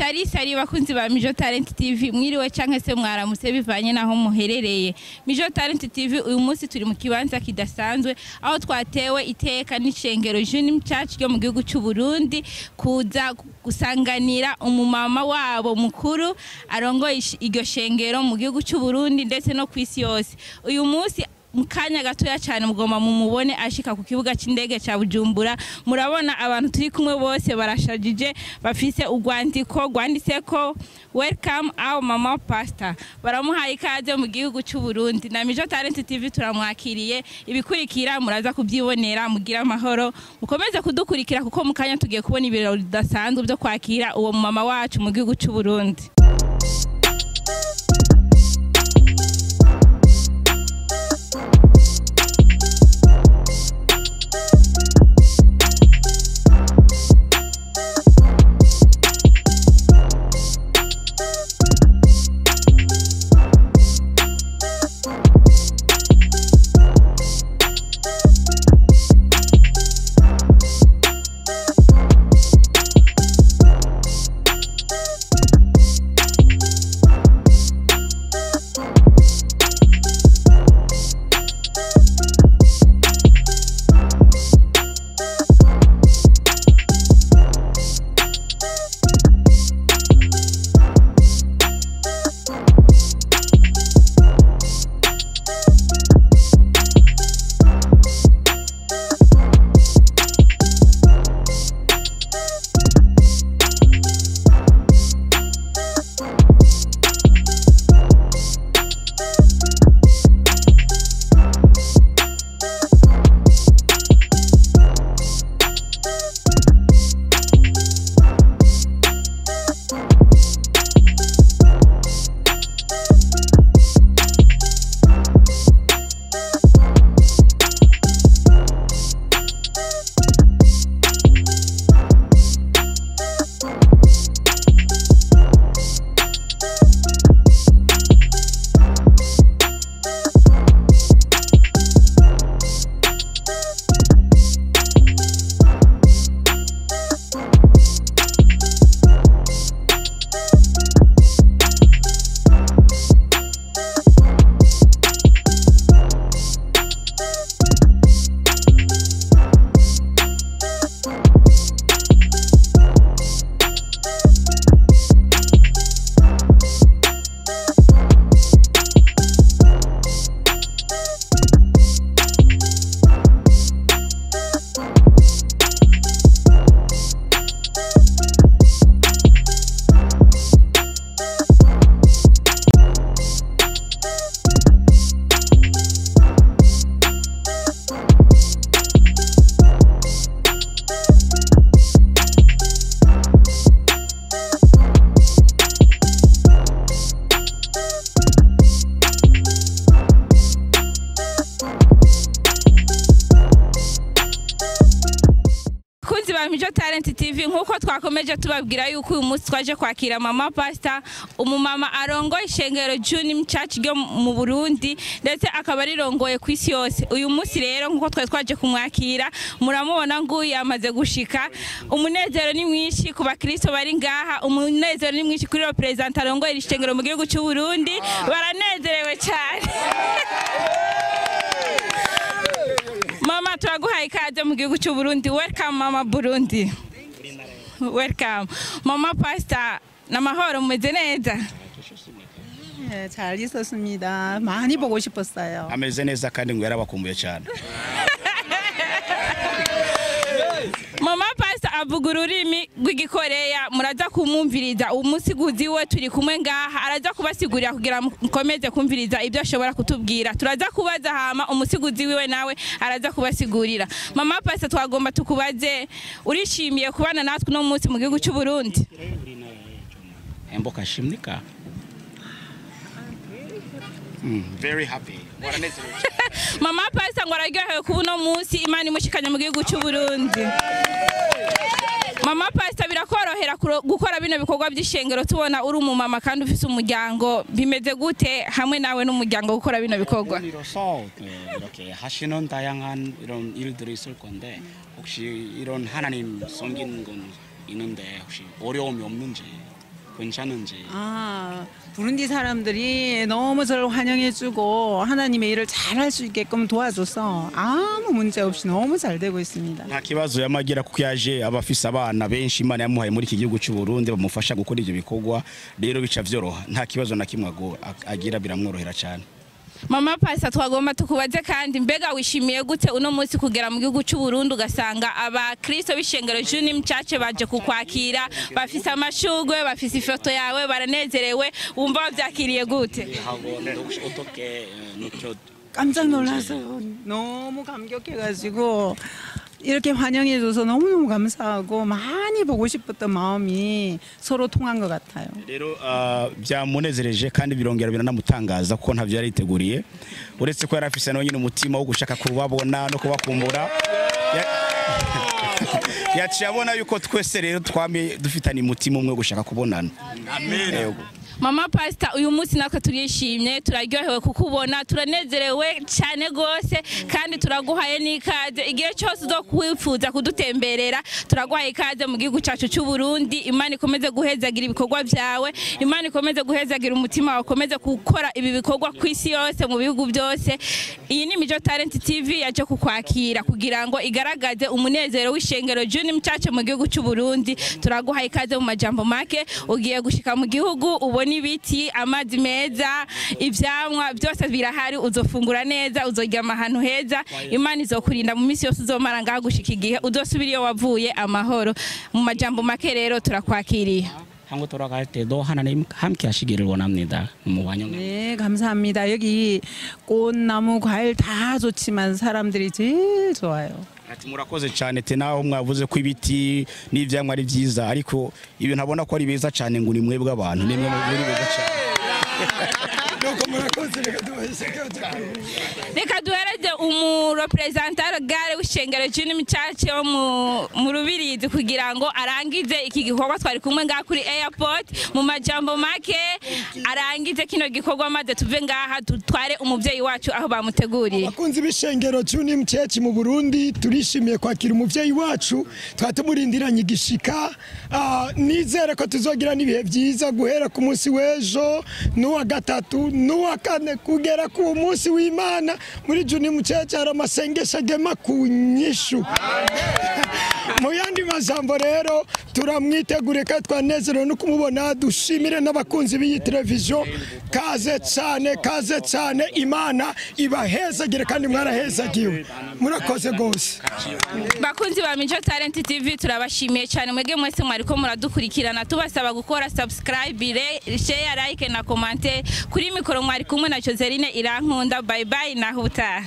Sari bakunzi ba Mijo Talent TV mwiriwe canke se mwaramutse bivanye naho muherereye. Mijo Talent TV uyu munsi turi mu kibanza kidasanzwe aho twatewe iteka n'ishengero JOONIM CHURCH yo mu gihugu cy'u Burundi kuza gusanganira umumama wabo mukuru arongoye iryo shengero mu gihugu cy'u Burundi ndetse no kwisi yose. Uyu munsi mukanya gatoya cyane mugomba mumubone ashika ku kibuga c'indege ca Bujumbura. Murabona abantu turi kumwe bose barashajije bafise urwandiko rwanditseko welcome our mama pastor. Baramuhaye ikaze mu gihugu cy'u Burundi. Na Mijo Talent TV turamwakiriye. Ibikurikira muraza kubyibonera mugira amahoro. Mukomeze kudukurikira kuko mukanya tugiye kubona ibirori bidasanzwe byo kwakira uwo mama wacu mu gihugu cy'u Burundi. Mijo Talent TV nkuko twakomeje tubabwira yuko uyu munsi twaje kwakira mama pastor umumama arongoye ishengero JOONIM CHURCH yo mu Burundi ndetse akabari rongoye kwisi yose. Uyu munsi rero nkuko twaje kumwakira muramubona ngo yamaze gushika. Umunezero ni mwinshi ku bakristo bari ngaha, umunezero ni mwinshi kuri represent arongoye ishengero mu gihugu cy'u Burundi. Baranezerewe cyane. Mama turaguhaye ikaze mu gihugu cy'u Burundi. Welcome mama Burundi. Welcome. Mama pastor namahoro mumeze neza? 잘 있었습니다. 많이 보고 싶었어요. ameze neza kandi ngo yarabakumbuye cyane. Mama pastor avuga ururimi rw'igikoreya muraza kumumviriza. Umusiguzi we turi kumwe ngaha araza kubasigurira kugira mukomeze kumviriza ibyo ashobora kutubwira. Turaza kubaza hama umusiguzi wiwe nawe araza kubasigurira. Mama pastor twagomba tukubaze urishimiye kubana natwe no munsi mu gihugu cy'u Burundi? Emboka shimnika. Very happy. Mama pastor ngo araryohewe kubuno munsi Imana imushikanya mu gihugu cy'u Burundi. Mama pastor birakorohera gukora bino bikorwa by'ishengero tubona uri umumama kandi ufise umuryango bimeze gute hamwe nawe n'umuryango gukora bino bikorwa? 이렇게 하시는 다양한 이런 일들이 있을 건데 혹시 이런 하나님 섬기는 건 있는데 혹시 어려움이 없는지? 괜찮은지. 부룬디 사람들이 너무 저를 환영해주고 하나님의 일을 잘할 수 있게끔 도와줘서 아무 문제 없이 너무 잘 되고 있습니다. nta kibazo yamagira kuko yaje abafise abana benshi Imana yamuhaye muri iki gihugu cy'u Burundi bamufasha gukora ivyo bikorwa rero bica vyoroha nta kibazo na kimwe agira biramworohera cyane. Mama Pastor twagomba tukubaze kandi mbega wishimiye gute uno munsi kugera mu gihugu cy'u Burundi ugasanga abakristo b'ishengero JOONIM CHURCH baje kukwakira bafise amashugwe bafise ifoto yawe baranezerewe wumva bavyakiriye gute? 깜짝 놀랐어요. 너무 감격해가지고 이렇게 환영해줘서 너무너무 감사하고 많이 보고 싶었던 마음이 서로 통한 것 같아요. rero byamunezereje kandi birongera biranamutangaza ko ntavyo yari yiteguriye uretse ko yari afise no nyine umutima wo gushaka kubabona no kubakumbura yaciye abona yuko twese rero twame dufitanye umutima umwe gushaka kubonana. Amen. Mama Pastor uyu munsi nako turishimye turaryohewe kukubona turanezerewe cyane gose kandi turaguhaye n'ikaze igihe cyose zo kwifuza kudutemberera turaguhaye ikaze mu gihugu cyacu cy'u Burundi. Imana ikomeze guhezagira ibikorwa byawe, Imana ikomeze guhezagira umutima wakomeze gukora ibi bikorwa kwisi yose mu bihugu byose. Iyi ni Mijo Talent TV yaje kukwakira kugira ngo igaragaze umunezero w'ishengero JOONIM CHURCH mu gihugu cy'u Burundi. Turaguhaye ikaze mu majambo make ugiye gushika mu gihugu ubona ibiti amazi meza ivyamwa byose birahari uzofungura neza uzoryama ahantu heza Imana izokurinda mu minsi yose uzomara ngaho gushika igihe udosubira iyo wavuye amahoro. Mu majambo make rero turakwakiriye. 한국 돌아갈 때도 하나님 함께 하시기를 원합니다. 네, 감사합니다. 여기 꽃나무 과일 다 좋지만 사람들이 제일 좋아요. ati murakoze cyane te naho mwavuze ko ibiti n'ivyamwa ari byiza ariko ibyo ntabona ko ari beza cyane ngo ni mwebwe abantu nimwe muri beza cyane. Reka duhereze umurepresentante gare w'ishengero JOONIM CHURCH yo mu Rubirizi kugira ngo arangize iki gikorwa twari kumwe ngaha kuri airport mu majambo make arangize kino gikorwa maze tuve ngaha dutware umuvyeyi wacu aho bamuteguriye. Abakunzi b'ishengero JOONIM CHURCH mu Burundi turishimiye kwakira umuvyeyi wacu twatumurindiranye igishika nizere ko tuzogira n'ibihe byiza guhera ku munsi w'ejo n'uwa gatatu n'uwa kane kugera ku munsi w'Imana muri JOONIM CHURCH hari amasengesho agema ku nyishu. Mu yandi majambo rero turamwitegure kandi twanezerewe no kumubona. Dushimire n'abakunzi b'iyi televiziyo kaze cyane Imana ibahezagire kandi mwarahezagiwe murakoze gose. Bakunzi ba Mijo Talent TV turabashimiye cyane mwege mwese mwariko muradukurikirana tubasaba gukora subscribe share like na commenter kuri mikoro mwari kumwe na Joseline Irankunda. Bye bye na huta.